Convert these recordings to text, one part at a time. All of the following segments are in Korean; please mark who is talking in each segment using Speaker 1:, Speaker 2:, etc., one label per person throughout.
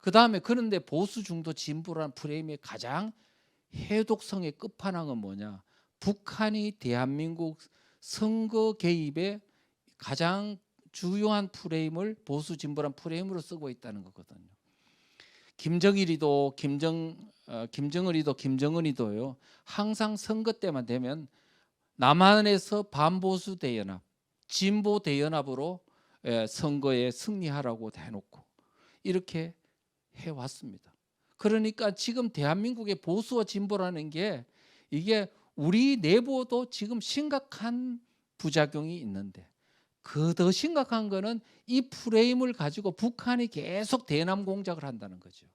Speaker 1: 그다음에 그런데 보수 중도 진보라는 프레임의 가장 해독성의 끝판왕은 뭐냐? 북한이 대한민국 선거 개입의 가장 주요한 프레임을 보수 진보란 프레임으로 쓰고 있다는 거거든요. 김정일이도 김정은이도 김정은이도요. 항상 선거 때만 되면 남한에서 반보수 대연합, 진보 대연합으로 선거에 승리하라고 해놓고 이렇게 해왔습니다. 그러니까 지금 대한민국의 보수와 진보라는 게 이게 우리 내부도 지금 심각한 부작용이 있는데 그 더 심각한 거는 이 프레임을 가지고 북한이 계속 대남 공작을 한다는 거죠.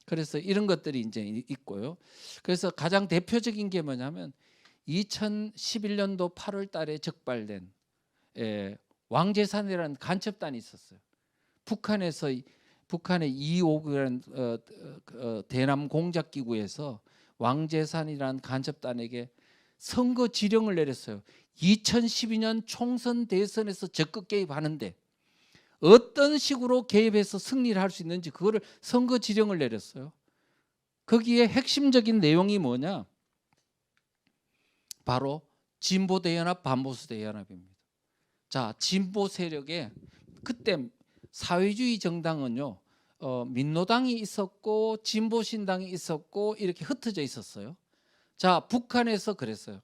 Speaker 1: 그래서 이런 것들이 이제 있고요. 그래서 가장 대표적인 게 뭐냐면 2011년도 8월 달에 적발된 왕재산이라는 간첩단이 있었어요. 북한의 2호라는 대남 공작 기구에서 왕재산이라는 간첩단에게 선거 지령을 내렸어요. 2012년 총선 대선에서 적극 개입하는데 어떤 식으로 개입해서 승리를 할 수 있는지 그거를 선거 지령을 내렸어요. 거기에 핵심적인 내용이 뭐냐? 바로 진보 대연합, 반보수 대연합입니다. 자, 진보 세력에 그때 사회주의 정당은요, 민노당이 있었고 진보신당이 있었고 이렇게 흩어져 있었어요. 자, 북한에서 그랬어요.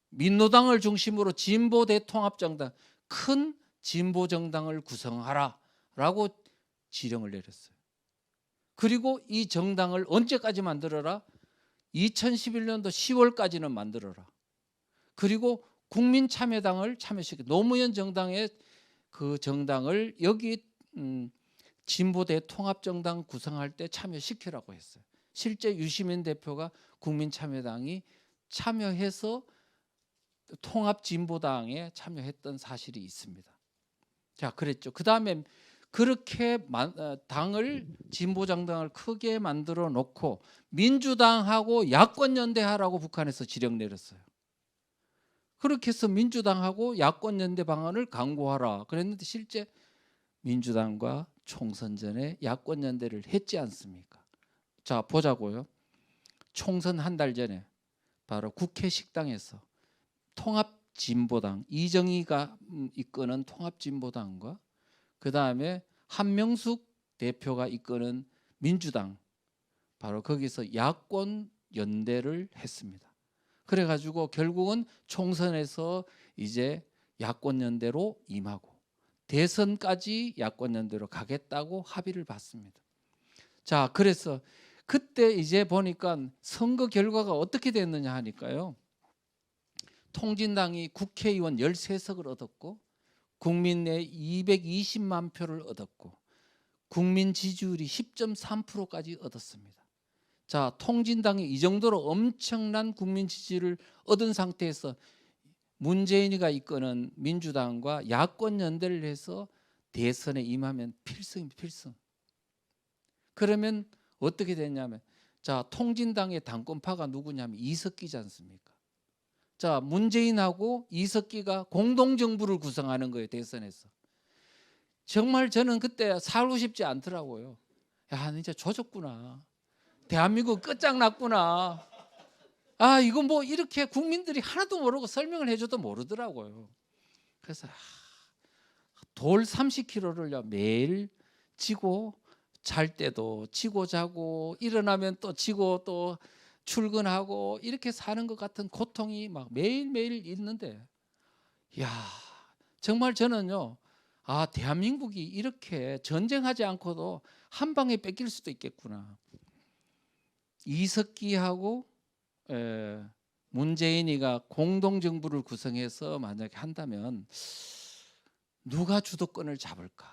Speaker 1: 민노당을 중심으로 진보 대통합정당, 큰 진보 정당을 구성하라라고 지령을 내렸어요. 그리고 이 정당을 언제까지 만들어라? 2011년도 10월까지는 만들어라. 그리고 국민참여당을 참여시켜 노무현 정당의 그 정당을 여기 진보대 통합정당 구성할 때 참여시키라고 했어요. 실제 유시민 대표가 국민참여당이 참여해서 통합진보당에 참여했던 사실이 있습니다. 자, 그랬죠. 그 다음에 그렇게 당을 진보정당을 크게 만들어 놓고 민주당하고 야권연대하라고 북한에서 지령 내렸어요. 그렇게 해서 민주당하고 야권연대 방안을 강구하라 그랬는데 실제 민주당과 총선 전에 야권연대를 했지 않습니까? 자, 보자고요. 총선 한 달 전에 바로 국회 식당에서 통합진보당 이정희가 이끄는 통합진보당과 그 다음에 한명숙 대표가 이끄는 민주당 바로 거기서 야권 연대를 했습니다. 그래가지고 결국은 총선에서 이제 야권 연대로 임하고 대선까지 야권 연대로 가겠다고 합의를 받습니다. 자, 그래서 그때 이제 보니까 선거 결과가 어떻게 됐느냐 하니까요. 통진당이 국회의원 13석을 얻었고 국민 내 220만 표를 얻었고 국민 지지율이 10.3%까지 얻었습니다. 자, 통진당이 이 정도로 엄청난 국민 지지를 얻은 상태에서 문재인이가 이끄는 민주당과 야권 연대를 해서 대선에 임하면 필승입니다. 필승. 그러면 어떻게 됐냐면 자, 통진당의 당권파가 누구냐면 이석기지 않습니까? 자, 문재인하고 이석기가 공동정부를 구성하는 거예요. 대선에서. 정말 저는 그때 살고 싶지 않더라고요. 야, 이제 조졌구나. 대한민국 끝장났구나. 아, 이거 뭐 이렇게 국민들이 하나도 모르고 설명을 해줘도 모르더라고요. 그래서 돌 30kg를 매일 지고 잘 때도 지고 자고 일어나면 또 지고 또 출근하고 이렇게 사는 것 같은 고통이 막 매일매일 있는데 야, 정말 저는요. 아, 대한민국이 이렇게 전쟁하지 않고도 한 방에 뺏길 수도 있겠구나. 이석기하고 문재인이가 공동정부를 구성해서 만약에 한다면 누가 주도권을 잡을까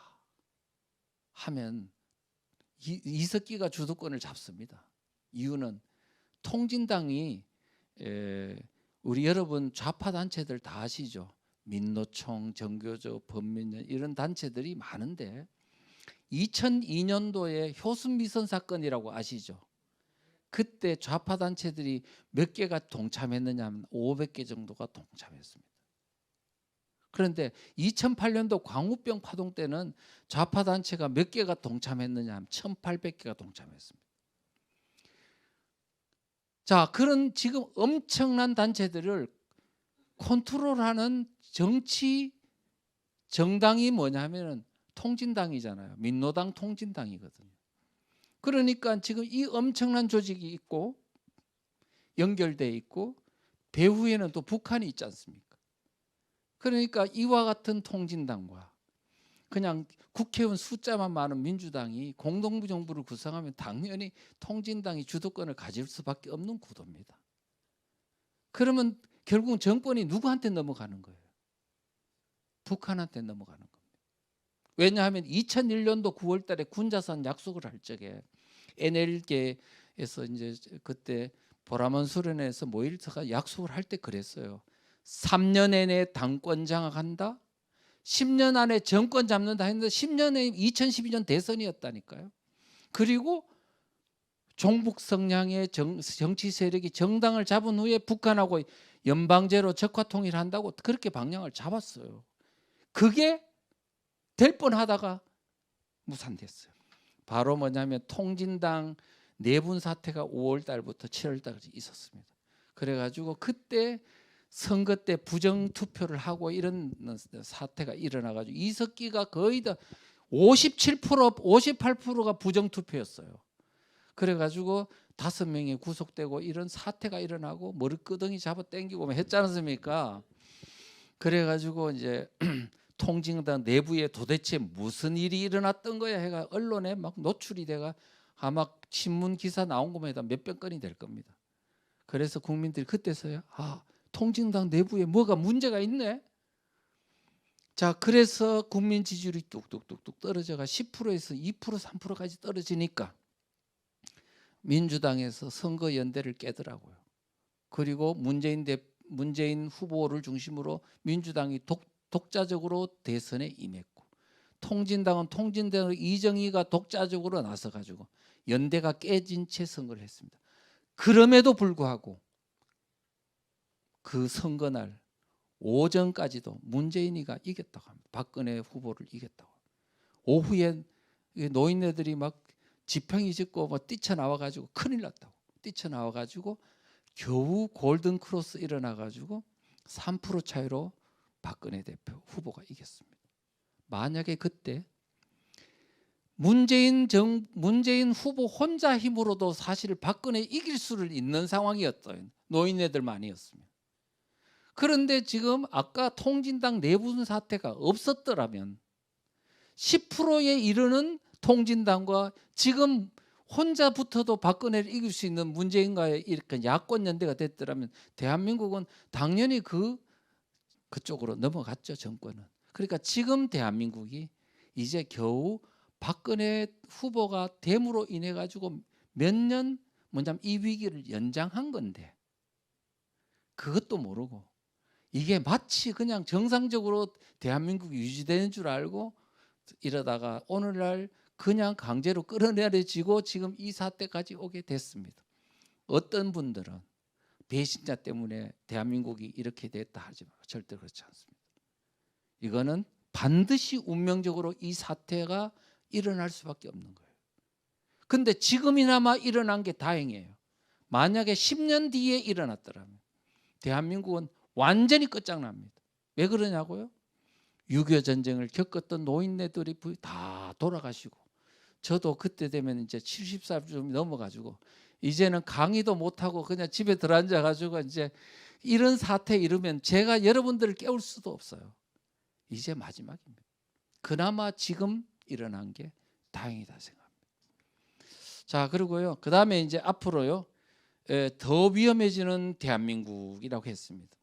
Speaker 1: 하면 이석기가 주도권을 잡습니다. 이유는 통진당이 우리 여러분 좌파 단체들 다 아시죠? 민노총, 정교조, 범민련 이런 단체들이 많은데 2002년도에 효순미선 사건이라고 아시죠? 그때 좌파 단체들이 몇 개가 동참했느냐 하면 500개 정도가 동참했습니다. 그런데 2008년도 광우병 파동 때는 좌파 단체가 몇 개가 동참했느냐 하면 1,800개가 동참했습니다. 자, 그런 지금 엄청난 단체들을 컨트롤하는 정당이 뭐냐면은 통진당이잖아요. 민노당 통진당이거든요. 그러니까 지금 이 엄청난 조직이 있고 연결돼 있고 배후에는 또 북한이 있지 않습니까? 그러니까 이와 같은 통진당과 그냥 국회의원 숫자만 많은 민주당이 공동정부를 구성하면 당연히 통진당이 주도권을 가질 수밖에 없는 구도입니다. 그러면 결국 정권이 누구한테 넘어가는 거예요? 북한한테 넘어가는 겁니다. 왜냐하면 2001년도 9월 달에 군자산 약속을 할 적에 NL계에서 이제 그때 보라먼 수련회에서 모일서가 약속을 할 때 그랬어요. 3년 내내 당권 장악한다. 10년 안에 정권 잡는다 했는데 10년에 2012년 대선이었다니까요. 그리고 종북 성향의 정치 세력이 정당을 잡은 후에 북한하고 연방제로 적화 통일한다고 그렇게 방향을 잡았어요. 그게 될 뻔하다가 무산됐어요. 바로 뭐냐면 통진당 내분 사태가 5월 달부터 7월 달까지 있었습니다. 그래가지고 그때 선거 때 부정 투표를 하고 이런 사태가 일어나가지고 이석기가 거의 다 57%, 58%가 부정 투표였어요. 그래가지고 5명이 구속되고 이런 사태가 일어나고 머리끄덩이 잡아 당기고 했지 않습니까? 그래가지고 이제 통진당 내부에 도대체 무슨 일이 일어났던 거야 해가 언론에 막 노출이 돼가 아마 신문 기사 나온 것만 해도 몇백 건이 될 겁니다. 그래서 국민들이 그때서야 통진당 내부에 뭐가 문제가 있네. 자, 그래서 국민 지지율이 뚝뚝뚝뚝 떨어져가 10%에서 2%, 3%까지 떨어지니까 민주당에서 선거 연대를 깨더라고요. 그리고 문재인 후보를 중심으로 민주당이 독자적으로 대선에 임했고 통진당은 통진당으로 이정희가 독자적으로 나서가지고 연대가 깨진 채 선거를 했습니다. 그럼에도 불구하고 그 선거날 오전까지도 문재인이가 이겼다고 합니다. 박근혜 후보를 이겼다고. 오후에 노인네들이 막 지팡이 짚고 막 뛰쳐나와가지고 큰일 났다고. 뛰쳐나와가지고 겨우 골든 크로스 일어나가지고 3% 차이로 박근혜 대표 후보가 이겼습니다. 만약에 그때 문재인 후보 혼자 힘으로도 사실 박근혜 이길 수를 있는 상황이었어요. 노인네들만이었습니다. 그런데 지금 아까 통진당 내분 사태가 없었더라면 10%에 이르는 통진당과 지금 혼자 붙어도 박근혜를 이길 수 있는 문재인과의 이렇게 야권 연대가 됐더라면 대한민국은 당연히 그쪽으로 넘어갔죠. 정권은. 그러니까 지금 대한민국이 이제 겨우 박근혜 후보가 됨으로 인해 가지고 몇 년 뭐냐면 이 위기를 연장한 건데 그것도 모르고 이게 마치 그냥 정상적으로 대한민국이 유지되는 줄 알고 이러다가 오늘날 그냥 강제로 끌어내려지고 지금 이 사태까지 오게 됐습니다. 어떤 분들은 배신자 때문에 대한민국이 이렇게 됐다 하지만 절대 그렇지 않습니다. 이거는 반드시 운명적으로 이 사태가 일어날 수밖에 없는 거예요. 근데 지금이나마 일어난 게 다행이에요. 만약에 10년 뒤에 일어났더라면 대한민국은 완전히 끝장납니다. 왜 그러냐고요? 6.25 전쟁을 겪었던 노인네들이 다 돌아가시고 저도 그때 되면 이제 70살 좀 넘어가지고 이제는 강의도 못하고 그냥 집에 들어앉아가지고 이제 이런 사태 이르면 제가 여러분들을 깨울 수도 없어요. 이제 마지막입니다. 그나마 지금 일어난 게 다행이다 생각합니다. 자, 그리고요. 그 다음에 이제 앞으로요. 더 위험해지는 대한민국이라고 했습니다.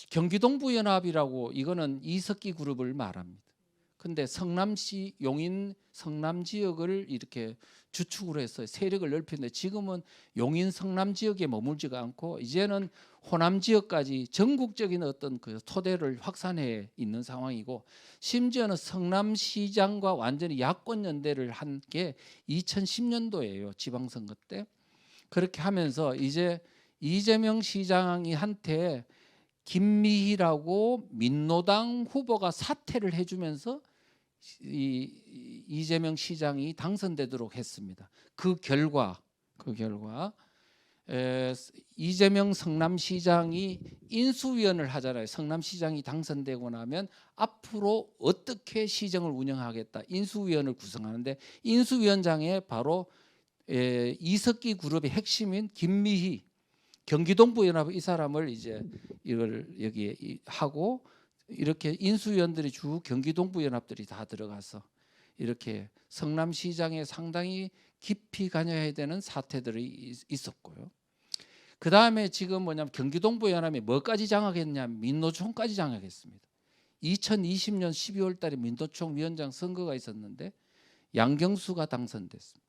Speaker 1: 경기동부연합이라고 이거는 이석기 그룹을 말합니다. 근데 성남시 용인 성남 지역을 이렇게 주축으로 해서 세력을 넓히는데 지금은 용인 성남 지역에 머물지가 않고 이제는 호남 지역까지 전국적인 어떤 그 토대를 확산해 있는 상황이고 심지어는 성남시장과 완전히 야권 연대를 한 게 2010년도예요. 지방선거 때. 그렇게 하면서 이제 이재명 시장이 한테 김미희라고 민노당 후보가 사퇴를 해주면서 이재명 시장이 당선되도록 했습니다. 그 결과 이재명 성남시장이 인수위원을 하잖아요. 성남시장이 당선되고 나면 앞으로 어떻게 시정을 운영하겠다. 인수위원을 구성하는데 인수위원장에 바로 이석기 그룹의 핵심인 김미희 경기동부연합 이 사람을 이제 이걸 여기에 하고 이렇게 인수위원들이 주 경기동부연합들이 다 들어가서 이렇게 성남시장에 상당히 깊이 관여해야 되는 사태들이 있었고요. 그 다음에 지금 뭐냐면 경기동부연합이 뭐까지 장악했냐면 민노총까지 장악했습니다. 2020년 12월 달에 민노총 위원장 선거가 있었는데 양경수가 당선됐습니다.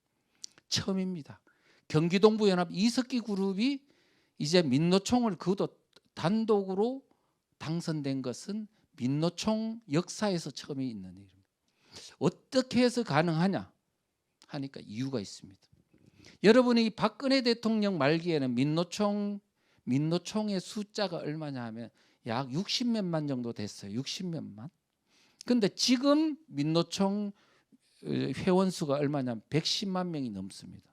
Speaker 1: 처음입니다. 경기동부연합 이석기 그룹이 이제 민노총을 그것도 단독으로 당선된 것은 민노총 역사에서 처음이 있는 일입니다. 어떻게 해서 가능하냐 하니까 이유가 있습니다. 여러분이 박근혜 대통령 말기에는 민노총의 숫자가 얼마냐 하면 약 60몇만 정도 됐어요. 60몇만. 근데 지금 민노총 회원 수가 얼마냐면 110만 명이 넘습니다.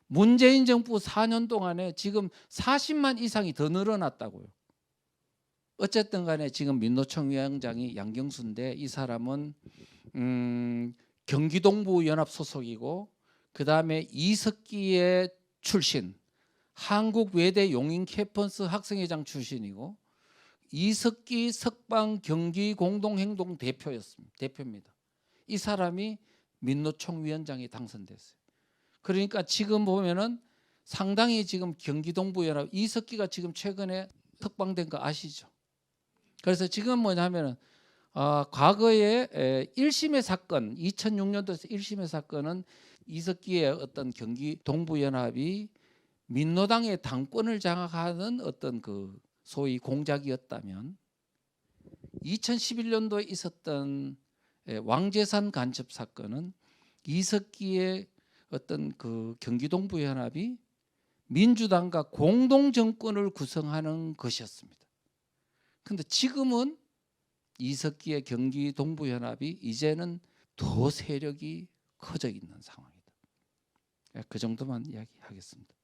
Speaker 1: 문재인 정부 4년 동안에 지금 40만 이상이 더 늘어났다고요. 어쨌든 간에 지금 민노총 위원장이 양경수인데 이 사람은 경기동부연합 소속이고 그 다음에 이석기의 출신 한국외대 용인캠퍼스 학생회장 출신이고 이석기 석방 경기 공동행동 대표입니다. 이 사람이 민노총 위원장에 당선됐어요. 그러니까 지금 보면은 상당히 지금 경기동부연합 이석기가 지금 최근에 석방된 거 아시죠? 그래서 지금 뭐냐면은 과거에 1심의 사건 2006년도에서 1심의 사건은 이석기의 어떤 경기동부연합이 민노당의 당권을 장악하는 어떤 그 소위 공작이었다면 2011년도에 있었던 왕재산 간첩 사건은 이석기의 어떤 그 경기동부연합이 민주당과 공동 정권을 구성하는 것이었습니다. 그런데 지금은 이석기의 경기동부연합이 이제는 더 세력이 커져 있는 상황이다. 그 정도만 이야기하겠습니다.